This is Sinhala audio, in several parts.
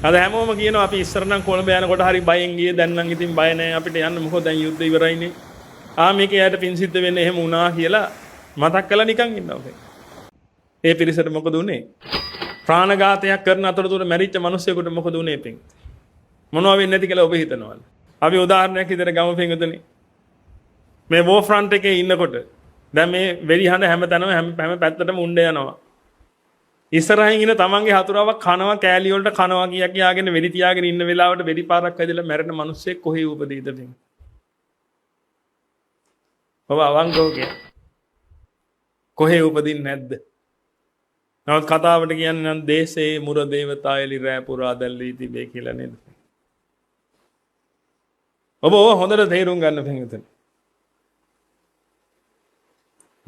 අද හැමෝම කියනවා අපි ඉස්සර නම් කොළඹ යනකොට හරි බයෙන් ගියේ දැන් නම් ඉතින් බය නැහැ අපිට යන්න මොකද දැන් යුද්ධ ඉවරයිනේ. මේකේ යට පින් සිද්ධ වෙන්නේ එහෙම වුණා කියලා මතක් කරලා නිකන් ඉන්නවා. ඒ පිරිසට මොකද උනේ? ප්‍රාණඝාතයක් කරන අතරතුර මැරිච්ච මිනිස්සුෙකුට මොකද උනේ පින්? මොනවා වෙන්නේ නැති කියලා ඔබ හිතනවද? අපි උදාහරණයක් විදිහට ගමු පින්වතුනි. මේ වෝ ෆ්‍රන්ට් එකේ ඉන්නකොට දැන් මේ වෙරි හඳ හැමතැනම හැම පැත්තටම උණ්ඩ යනවා. ඉස්සරහින් ඉන්න තමන්ගේ හතුරාවක් කනවා කෑලි වලට කනවා කියාගෙන වෙඩි තියාගෙන ඉන්න වෙලාවට වෙඩි පාරක් ඇදලා මැරෙන මිනිස්සෙක් කොහේ උපදීද පින්? ඔබ අවංකව කිය. කොහේ උපදින්නේ නැද්ද? නමුත් කතාවට කියන්නේ නම් දේශේ මුර දේවතායලි රෑ පුරා දැල්වී තිබේ කියලා නේද? ඔබ හොඳට තේරුම් ගන්න පින්වතුනි.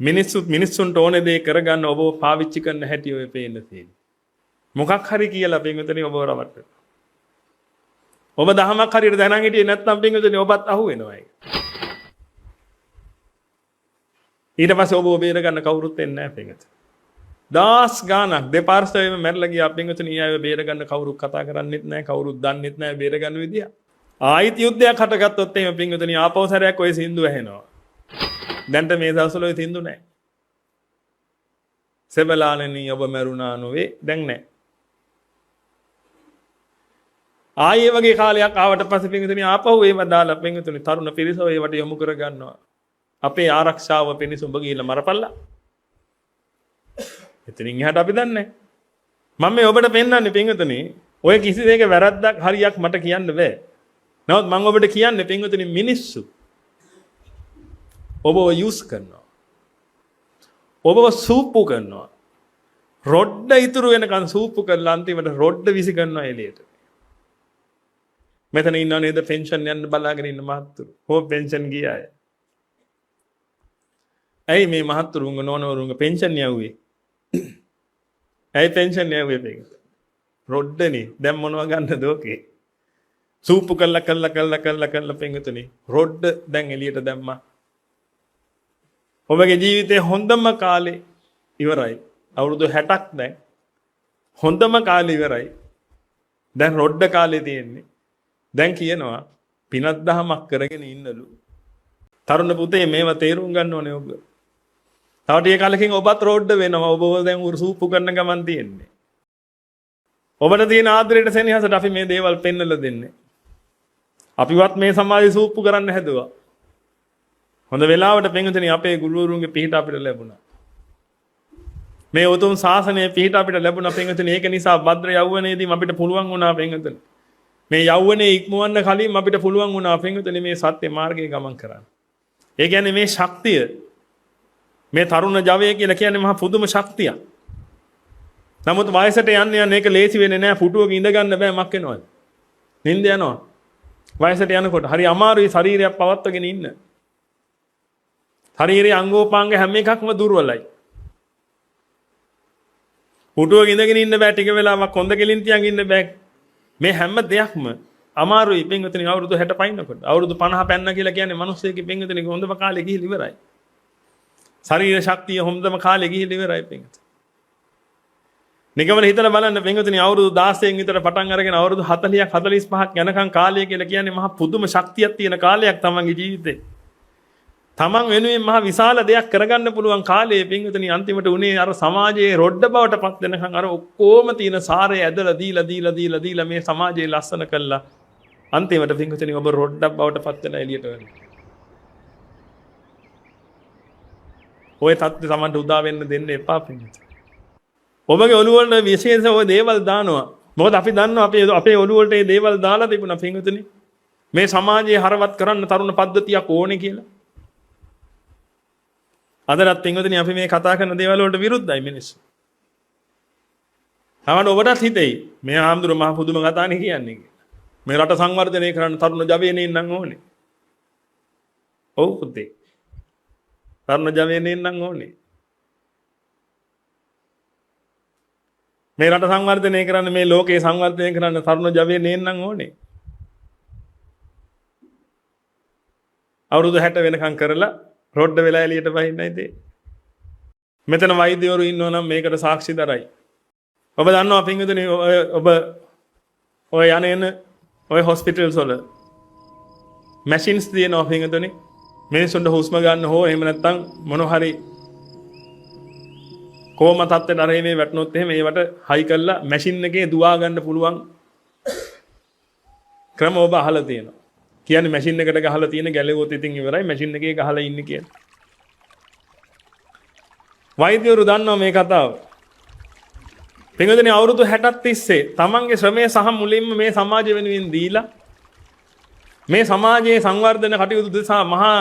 මිනිස්සුන්ට ඕනේ දේ කරගන්න ඔබ පාවිච්චි කරන හැටි ඔය පේන්න තියෙන්නේ. මොකක් හරි කියලා පින්වතුනි ඔබව රවට්ටන. ඔබ දහමක් හරියට දැනන් හිටියේ නැත්නම් පින්වතුනි ඔබත් අහු වෙනවා ඒක. ඊට පස්සේ ඔබ බේර ගන්න කවුරුත් එන්නේ නැහැ පින්වතුනි. දාස් ගානක් දෙපාර්ශ්වයේම මැරලා ගියා පින්වතුනි ඊයව බේර ගන්න කවුරුත් කතා කරන්නේත් නැහැ කවුරුත් දන්නේත් නැහැ බේර ගන්න විදිය. ආයිත් යුද්ධයක් හටගත්තොත් එහෙම පින්වතුනි ආපහු සැරයක් ඔය සින්දු ඇහෙනවා. දැන්ට මේ දවස්වල ඔය සින්දු නැහැ. සෙබලානනි ඔබ මරුණා නොවේ දැන් නැහැ. ආයේ වගේ කාලයක් ආවට පස්සේ පින්වතුනි ආපහු ඒව දාලා පින්වතුනි තරුණ පිරිස ඒවට යොමු කර ගන්නවා. අපේ ආරක්ෂාව පිණිස උඹ ගිහිල්ලා මරපල්ලා. එතනින් එහාට අපි දන්නේ නැහැ. මම මේ ඔබට පෙන්නන්නේ පින්වතුනි ඔය කිසි දෙයක වැරද්දක් හරියක් මට කියන්න බෑ. නමුත් මම ඔබට කියන්නේ පින්වතුනි මිනිස්සු ඔබව යූස් කරනවා. ඔබව සූප්පු කරනවා. රොඩ්ඩ ඉතුරු වෙනකන් සූප්පු කරලා අන්තිමට රොඩ්ඩ විසි කරනවා එළියට. මෙතන ඉන්නව නේද පෙන්ෂන් යන්න බලාගෙන ඉන්න මහත්තුරු. හෝ පෙන්ෂන් ගිය අය. ඇයි මේ මහත්තුරුන්ගේ නෝනවරුන්ගේ පෙන්ෂන් යවුවේ? ඇයි පෙන්ෂන් යවුවේ මේක? රොඩ්ඩනේ. දැන් මොනව ගන්නද ඕකේ? සූප්පු කළා පින්වතුනි. රොඩ්ඩ දැන් එළියට දැම්මා. ඔබගේ ජීවිතේ හොඳම කාලේ ඉවරයි. අවුරුදු 60ක් දැන් හොඳම කාලේ ඉවරයි. දැන් රොඩ්ඩ කාලේ තියෙන්නේ. දැන් කියනවා පිනක් දහමක් කරගෙන ඉන්නලු. තරුණ පුතේ මේවා තේරුම් ගන්න ඕනේ ඔබ. තව ටික කාලෙකින් ඔබත් රොඩ්ඩ වෙනවා. ඔබ දැන් උරුසුප්පු කරන ගමන් තියෙන්නේ. ඔබට තියෙන ආදරයට සෙනෙහසට අපි මේ දේවල් පෙන්වලා දෙන්නේ. අපිවත් මේ සමාජය සූප්පු කරන්න හැදුවා. හොඳ වෙලාවට පින්වතුනි අපේ ගුරුවරුන්ගේ පිහිට අපිට ලැබුණා. මේ උතුම් ශාසනයේ පිහිට අපිට ලැබුණා පින්වතුනි. ඒක නිසා භද්‍ර යෞවනයේදී අපිට පුළුවන් වුණා පින්වතුනි. මේ යෞවනයේ ඉක්මවන්න කලින් අපිට පුළුවන් වුණා පින්වතුනි මේ සත්‍ය මාර්ගයේ ගමන් කරන්න. ඒ කියන්නේ මේ ශක්තිය මේ තරුණ ජවය කියලා කියන්නේ මහා පුදුම ශක්තියක්. නමුත් වයසට යන්න ඒක ලේසි වෙන්නේ නැහැ. පුටුවක ඉඳ ගන්න බෑ මක් වෙනවද? නිින්ද යනවා. වයසට යනකොට හරි අමාරුයි ශරීරයක් පවත්වාගෙන ඉන්න. ශරීරයේ අංගෝපාංග හැම එකක්ම දුර්වලයි. පුටුවක ඉඳගෙන ඉන්න බෑ ටික වෙලාවක් කොන්ද කෙලින් තියන් ඉන්න බෑ. මේ හැම දෙයක්ම අමාරුයි පින්වතුනි අවුරුදු 60 පයින්නකොට. අවුරුදු 50 පැන්න කියලා කියන්නේ මිනිස්සෙගේ පින්වතුනි හොඳම කාලේ ගිහිලි ඉවරයි. ශරීර ශක්තිය හොඳම කාලේ ගිහිලි ඉවරයි පින්වතුනි. නිකම්ම හිතලා බලන්න පින්වතුනි අවුරුදු 16න් විතර පටන් අරගෙන අවුරුදු 40ක් 45ක් යනකම් කාලය කියලා කියන්නේ මහා පුදුම ශක්තියක් තියෙන කාලයක් තමන්ගේ ජීවිතේ. තමන් වෙනුවෙන් මහා විශාල දෙයක් කරගන්න පුළුවන් කාලයේ පින්වතුනි අන්තිමට උනේ අර සමාජයේ රොඩ්ඩ බවට පත් වෙනකන් අර ඔක්කොම තියෙන සාරය ඇදලා දීලා මේ සමාජයේ ලස්සන කළා. අන්තිමට පින්වතුනි ඔබ රොඩ්ඩක් බවට පත් වෙලා එළියට වෙනවා. ඔය தත්ත්වය තමන්ට උදා වෙන්න දෙන්න එපා පින්වතුනි. ඔබගේ ඔළුව වල විශේෂ ඔය දේවල් දානවා. මොකද අපි දන්නවා අපේ ඔළුව වලට මේ දේවල් දාලා තිබුණා පින්වතුනි. මේ සමාජයේ හරවත් කරන්න තරුණ පද්ධතියක් ඕනේ කියලා. අදටත් පින්වතුනි අපි මේ කතා කරන දේවල් වලට විරුද්ධයි මිනිස්සු. තමන්න ඔබටත් හිතෙයි මේ ආම්දුර මහ පුදුම කතානේ කියන්නේ කියලා. මේ රට සංවර්ධනය කරන්න තරුණ ජවයනේ ඉන්නම් ඕනේ. ඔව් පුතේ. තරුණ ජවයනේ ඉන්නම් ඕනේ. මේ රට සංවර්ධනය කරන්න මේ ලෝකේ සංවර්ධනය කරන්න තරුණ ජවයනේ ඉන්නම් ඕනේ. අවුරුදු 60 වෙනකම් කරලා රොඩ්ඩ වෙලා එළියට බහින්නයි තේ. මෙතන වෛද්‍යවරු ඉන්නෝ නම් මේකට සාක්ෂි දරයි. ඔබ දන්නවා පින්වතුනි ඔබ ඔය යන ඔය හොස්පිටල්ස් වල මැෂින්ස් තියෙනවා පින්වතුනි. මිනිස්සුන්ට හුස්ම ගන්න හෝ එහෙම නැත්නම් මොන හරි කොම තත්ත්වයට අර මේ වැටුනොත් එහෙම ඒවට හයි කරලා මැෂින් එකේ දුවා ගන්න පුළුවන් ක්‍රම ඔබ අහලා තියෙනවා. කියන්නේ මැෂින් එකට ගහලා තියෙන ගැලෙවොත් ඉතින් ඉවරයි මැෂින් එකේ ගහලා ඉන්නේ කියලා. වෛද්‍යවරු දන්නවා මේ කතාව. පින්වතුනි අවුරුදු 60ක් තිස්සේ තමන්ගේ ශ්‍රමය සහ මුලින්ම මේ සමාජය වෙනුවෙන් දීලා මේ සමාජයේ සංවර්ධන කටයුතු දෙසා මහා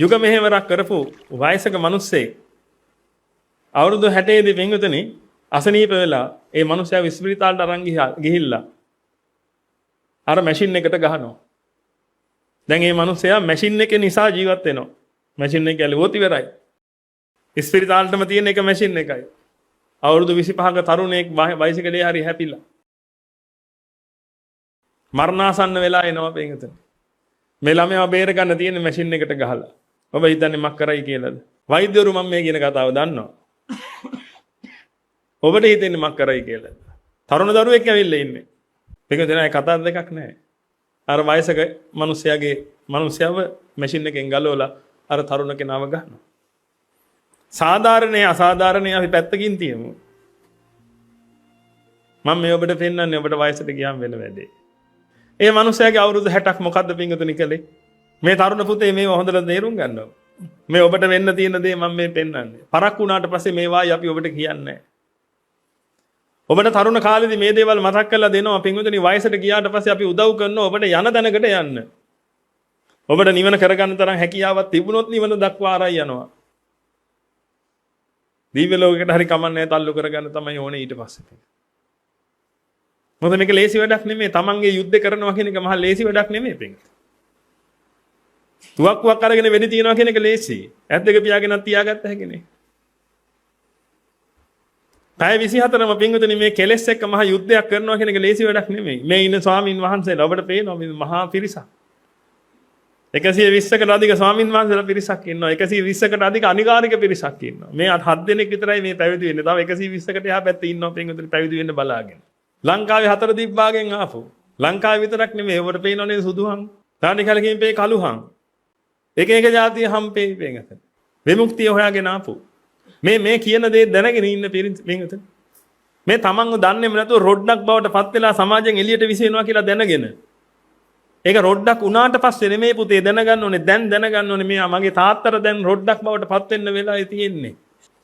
යුග මෙහෙවරක් කරපු වයසක මිනිස්සෙක් අවුරුදු 60 දී පින්වතුනි අසනීප වෙලා ඒ මිනිස්සයා විශ්වවිද්‍යාලයට අරන් ගිහිල්ලා අර මැෂින් එකට ගහනවා. දැන් මේ මිනිස්සයා මැෂින් එක නිසා ජීවත් වෙනවා. මැෂින් එක ගැලුවොත් ඉවරයි. විශ්වවිද්‍යාලෙටම තියෙන එක මැෂින් එකයි. අවුරුදු 25ක තරුණයෙක් බයිසිකලේ හරි හැපිලා මරණාසන්න වෙලා එනවා පින්වතුනි. මේ ළමයා බේර ගන්න තියෙන මැෂින් එකට ගහලා. ඔබ හිතන්නේ මක් කරයි කියලාද? වෛද්‍යවරු මම මේ කියන කතාව දන්නවා. ඔබට හිතෙන්නේ මක් කරයි කියලාද? තරුණ දරුවෙක් ඇවිල්ලා ඉන්නේ. පින්වතුනි අය කතා දෙකක් නැහැ. අර වයසක මිනිස්යාව මැෂින් එකෙන් ගලවලා අර තරුණ කෙනාව ගන්නවා. සාධාරණේ අසාධාරණේ අපි පැත්තකින් තියමු. මම මේ ඔබට පෙන්නන්නේ ඔබට වයසට ගියාම වෙන වැඩේ. ඒ මිනිස්යාගේ අවුරුදු 60ක් මොකද්ද පින්වතුනි කළේ? මේ තරුණ පුතේ මේව හොඳට තේරුම් ගන්නවා. මේ ඔබට වෙන්න තියෙන දේ මම මේ පෙන්නන්නේ. පරක් වුණාට පස්සේ මේවායි අපි ඔබට කියන්නේ. ඔබට තරුණ කාලේදී මේ දේවල් මතක් කරලා දෙනවා පින්වතුනි වයසට ගියාට පස්සේ අපි උදව් කරනවා ඔබට යන තැනකට යන්න. ඔබට නිවන කරගන්න තරම් හැකියාවක් තිබුණොත් නිවන දක්වා ආරයි යනවා. දිව්‍ය ලෝකයකට හරි කමන්නේ තල්ලු කරගන්න තමයි ඕනේ ඊට පස්සේ. මොකද මේක ලේසි වැඩක් නෙමෙයි. තමන්ගේ යුද්ධ කරනවා කියන එක මහා ලේසි වැඩක් නෙමෙයි පින්වතුනි. තුවක්කුවක් අරගෙන වෙඩි තියනවා කියන එක ලේසි. ඇත් දෙක පියාගෙනත් තියාගත්ත හැකිනේ. පැය 24ම පින්වතුනි මේ කෙලෙස් එක්ක මහා යුද්ධයක් කරනවා කියන එක ලේසි වැඩක් නෙමෙයි. මේ ඉන්න ස්වාමින් වහන්සේලා ඔබට පේනවා මේ මහා පිරිසක්. 120කට අධික ස්වාමින් වහන්සේලා පිරිසක් ඉන්නවා. 120කට අධික අනිකාරික පිරිසක් ඉන්නවා. මේ 7 දෙනෙක් විතරයි මේ පැවිදි වෙන්නේ. තව 120කට එහා පැත්තේ ඉන්නවා පින්වතුනි පැවිදි වෙන්න බලාගෙන. ලංකාවේ 4 දිබ්බාගෙන් ආපු. ලංකාවේ විතරක් නෙමෙයි ඔබට පේනවනේ සුදුහන්. තානිකලකින් පේ කළුහන්. එක එක જાතිය හම්පේ පින්වතුනි. විමුක්තිය හොයාගෙන ආපු. මේ කියන දේ දැනගෙන ඉන්න පින්වතුනි. මේ තමන්ව දන්නේම නැතුව රොඩ්ඩක් බවට පත් වෙලා සමාජයෙන් එළියට විසිනවා කියලා දැනගෙන. ඒක රොඩ්ඩක් උනාට පස්සේ නෙමෙයි පුතේ දැනගන්න ඕනේ. දැන් දැනගන්න ඕනේ මෙයා මගේ තාත්තට දැන් රොඩ්ඩක් බවට පත් වෙන්න වෙලාවේ තියෙන්නේ.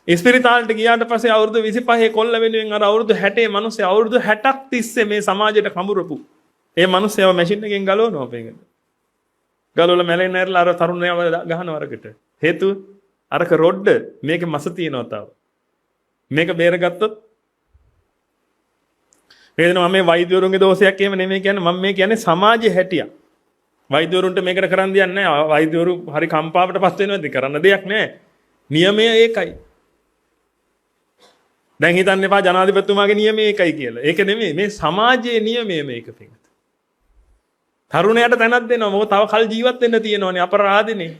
ඉස්පිරිතාලට ගියාට පස්සේ අවුරුදු 25 කොල්ල වෙනුවෙන් අර අවුරුදු 60 මිනිස්සු අවුරුදු 60ක් තිස්සේ මේ සමාජයට කඹරපු. ඒ මිනිස්සයව මැෂින් එකෙන් ගලවනවා පින්වතුනි. ගලවලා මැලෙන් නැරලා අර තරුණයව ගහනවා අරකට. හේතුව අරක රොඩ්ඩ මේකේ මස තියෙනවා තාම. මේක බේරගත්තොත් වේදන මම මේ වෛද්‍යවරුන්ගේ දෝෂයක් එහෙම නෙමෙයි කියන්නේ මම මේ කියන්නේ සමාජයේ හැටියක්. වෛද්‍යවරුන්ට මේකට කරන්න දෙයක් නැහැ. වෛද්‍යවරු හරි කම්පාවටපත් වෙනවද කරන්න දෙයක් නැහැ. නියමය ඒකයි. දැන් හිතන්න එපා ජනාධිපතිතුමාගේ නියමය ඒකයි කියලා. ඒක නෙමෙයි මේ සමාජයේ නියමය මේක පිටත. තරුණයාට තැනක් දෙනවා. මොකද තව කල් ජීවත් වෙන්න තියෙනවනේ අපරාධනේ.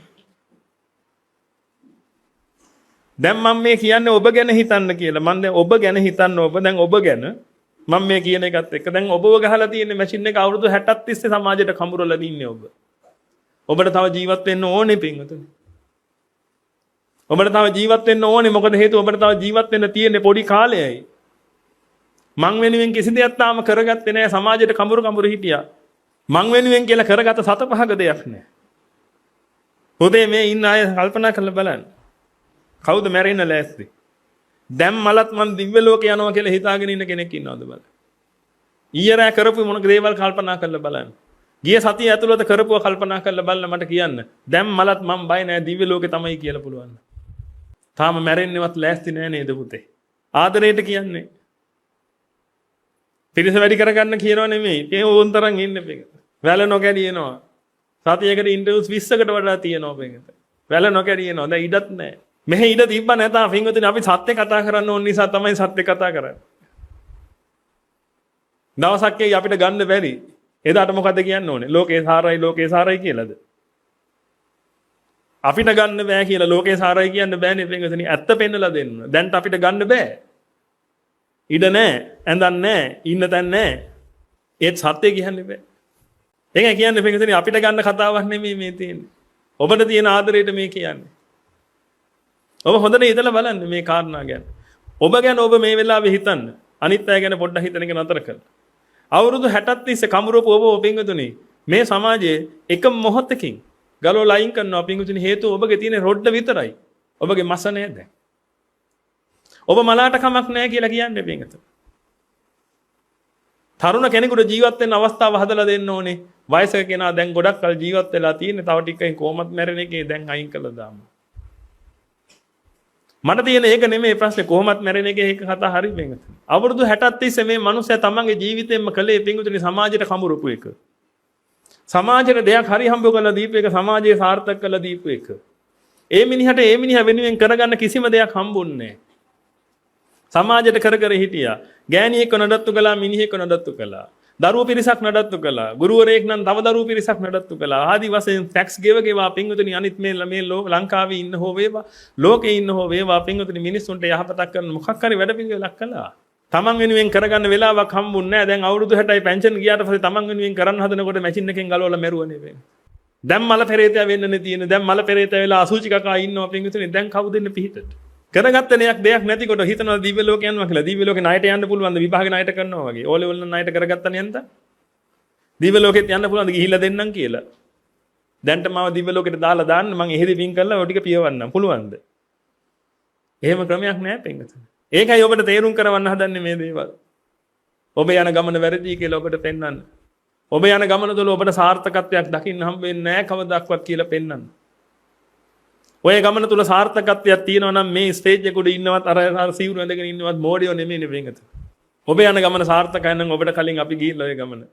දැන් මම මේ කියන්නේ ඔබ ගැන හිතන්න කියලා. මම දැන් ඔබ ගැන හිතන්න ඔබ දැන් ඔබ ගැන මම මේ කියන එකත් එක්ක දැන් ඔබව ගහලා තියෙන මැෂින් එක අවුරුදු 60ක් තිස්සේ සමාජයට කඹරලා ඉන්නේ ඔබ. ඔබට තව ජීවත් වෙන්න ඕනේ පින්වතුනි. ඔබට තව ජීවත් වෙන්න ඕනේ මොකද හේතුව ඔබට තව ජීවත් වෙන්න තියෙන්නේ පොඩි කාලයයි. මං වෙනුවෙන් කිසි දෙයක් තාම කරගත්තේ නැහැ සමාජයට කඹර හිටියා. මං වෙනුවෙන් කියලා කරගත සත පහක දෙයක් නැහැ. පොතේ මේ ඉන්න අය කල්පනා කරලා බලන්න. කවුද මැරෙන්න ලෑස්ති? දැන් මලත් මං දිව්‍ය ලෝකේ යනවා කියලා හිතාගෙන ඉන්න කෙනෙක් ඉන්නවද බලන්න. ඊයේ රෑ කරපු මොන දේවල් කල්පනා කරලා බලන්න. ගිය සතිය ඇතුළත කරපුව කල්පනා කරලා බලන්න මට කියන්න. දැන් මලත් මං බය නෑ දිව්‍ය ලෝකේ තමයි කියලා පුළුවන්. තාම මැරෙන්නවත් ලෑස්ති නෑ නේද පුතේ? ආදරයට කියන්නේ. පිරිස වැඩි කරගන්න කියනව නෙමෙයි. ඒ ඕන් තරම් ඉන්න මේක. වැල නොකැඩියනවා. සතියකට ඉන්ටර්වියුස් 20කට වඩා තියෙනවා මේකට. වැල නොකැඩියනවා. දැන් ඉඩත් නෑ. මෙහෙ ඉඩ තිබ්බ නැතා පින්වතුනි අපි සත්‍ය කතා කරන්න ඕන නිසා තමයි සත්‍ය කතා කරන්නේ. දවසක් අපිට ගන්න බැරි. එදාට මොකද කියන්න ඕනේ? ලෝකේ සාරයි කියලාද? අපිට ගන්න බෑ කියලා ලෝකේ සාරයි කියන්න බෑනේ පින්වතුනි. ඇත්ත පෙන්නලා දෙන්න. දැන්ට අපිට ගන්න බෑ. ඉඩ නෑ, ඇඳන් නෑ, ඉන්න තැන් නෑ. ඒත් සත්‍ය කියන්නේ බෑ. ඒක කියන්නේ පින්වතුනි අපිට ගන්න කතාවක් නෙමෙයි මේ තියෙන්නේ. ඔබට තියෙන ආදරයට මේ කියන්නේ. ඔබ හොඳට හිතලා බලන්න මේ කාරණා ගැන. ඔබ ගැන ඔබ මේ වෙලාවේ හිතන්න. අනිත් අය ගැන පොඩ්ඩක් හිතන එක නතර කරන්න. අවුරුදු 60ක් තිස්සේ කමුරපු ඔබ පින්වතුනි මේ සමාජයේ එක මොහොතකින් ගලවලා අයින් කරනවා පින්වතුනි හේතුව ඔබගේ තියෙන රොඩ්ඩ විතරයි. ඔබගේ මස නෑ දැන්. ඔබ මලාට කමක් නෑ කියලා කියන්නේ පින්වතුනි. තරුණ කෙනෙකුට ජීවත් වෙන්න අවස්ථාව හදලා දෙන්න ඕනේ. වයසක කෙනා දැන් ගොඩක් කල් ජීවත් වෙලා තියෙන්නේ. තව ටිකකින් කොහොමත් මැරෙන එකේ දැන් අයින් කළා දාමු. මට තියෙන ඒක නෙමෙයි ප්‍රශ්නේ කොහොමත් මැරෙන එකේ ඒක කතා හරි පින්වතුනි. අවුරුදු 60ක් තිස්සේ මේ මිනිස්සයා තමන්ගේ ජීවිතේම කළේ පින්වතුනි සමාජයට කමුරුපු එක. සමාජයට දෙයක් හරි හම්බ කරලා දීපු එක සමාජයේ සාර්ථක කරලා දීපු එක. ඒ මිනිහා වෙනුවෙන් කරගන්න කිසිම දෙයක් හම්බුන්නේ නැහැ. සමාජයට කර කර හිටියා. ගෑණියෙක් නඩත්තු කළා, මිනිහෙක් නඩත්තු කළා. දරුවෝ පිරිසක් නඩත්තු කළා. ගුරුවරයෙක් නම් තව දරුවෝ පිරිසක් නඩත්තු කළා. ආදි වශයෙන් ටැක්ස් ගෙවගෙවා පින්වතුනි අනිත් මේ ලංකාවේ ඉන්න හෝ වේවා, ලෝකේ ඉන්න හෝ වේවා පින්වතුනි මිනිස්සුන්ට යහපතක් කරන මොකක් හරි වැඩ පිළිවෙලක් කළා. තමන් වෙනුවෙන් කරගන්න වෙලාවක් හම්බුන්නේ නැහැ. දැන් අවුරුදු 60යි පෙන්ෂන් ගියාට පස්සේ තමන් වෙනුවෙන් කරන්න හදනකොට මැෂින් එකෙන් ගලවලා මැරුවනේ වෙන්නේ. දැන් මල පෙරේතයා වෙන්නනේ තියෙන්නේ. දැන් මල පෙරේතයා වෙලා අසුචි කකා ඉන්නවා පින්වතුනි. දැන් කවුද ඉන්නේ පිහිටට? කරගත්ත දෙයක් නැතිකොට හිතනවා දිව්‍ය ලෝක යනවා කියලා. දිව්‍ය ලෝකේ ණයට යන්න පුළුවන්ද? විභාගේ ණයට කරනවා වගේ. ඕලෙ වල ණයට කරගත්තනේ යන්ත. දිව්‍ය ලෝකෙත් යන්න පුළුවන්ද ගිහිල්ලා දෙන්නම් කියලා. දැන්ට මාව දිව්‍ය ලෝකෙට දාලා දාන්න මං එහෙදි පින් කරලා ඔය ටික පියවන්නම් පුළුවන්ද? එහෙම ක්‍රමයක් නැහැ පින්වතුනි. ඒකයි ඔබට තේරුම් කරවන්න හදන්නේ මේ දේවල්. ඔබ යන ගමන වැරදි කියලා ඔබට පෙන්වන්න. ඔබ යන ගමන තුළ ඔබට සාර්ථකත්වයක් දකින්න හම්බ වෙන්නේ නැහැ කවදාවත් කියලා පෙන්වන්න. ඔය ගමන තුල සාර්ථකත්වයක් තියෙනවා නම් මේ ස්ටේජ් එක උඩ ඉන්නවත් අර සිවුරු ඇඳගෙන ඉන්නවත් මෝඩයෝ නෙමෙයිනේ වෙංගත. ඔබ යන ගමන සාර්ථකයි නම් ඔබට කලින් අපි ගිහිල්ලා ඔය ගමන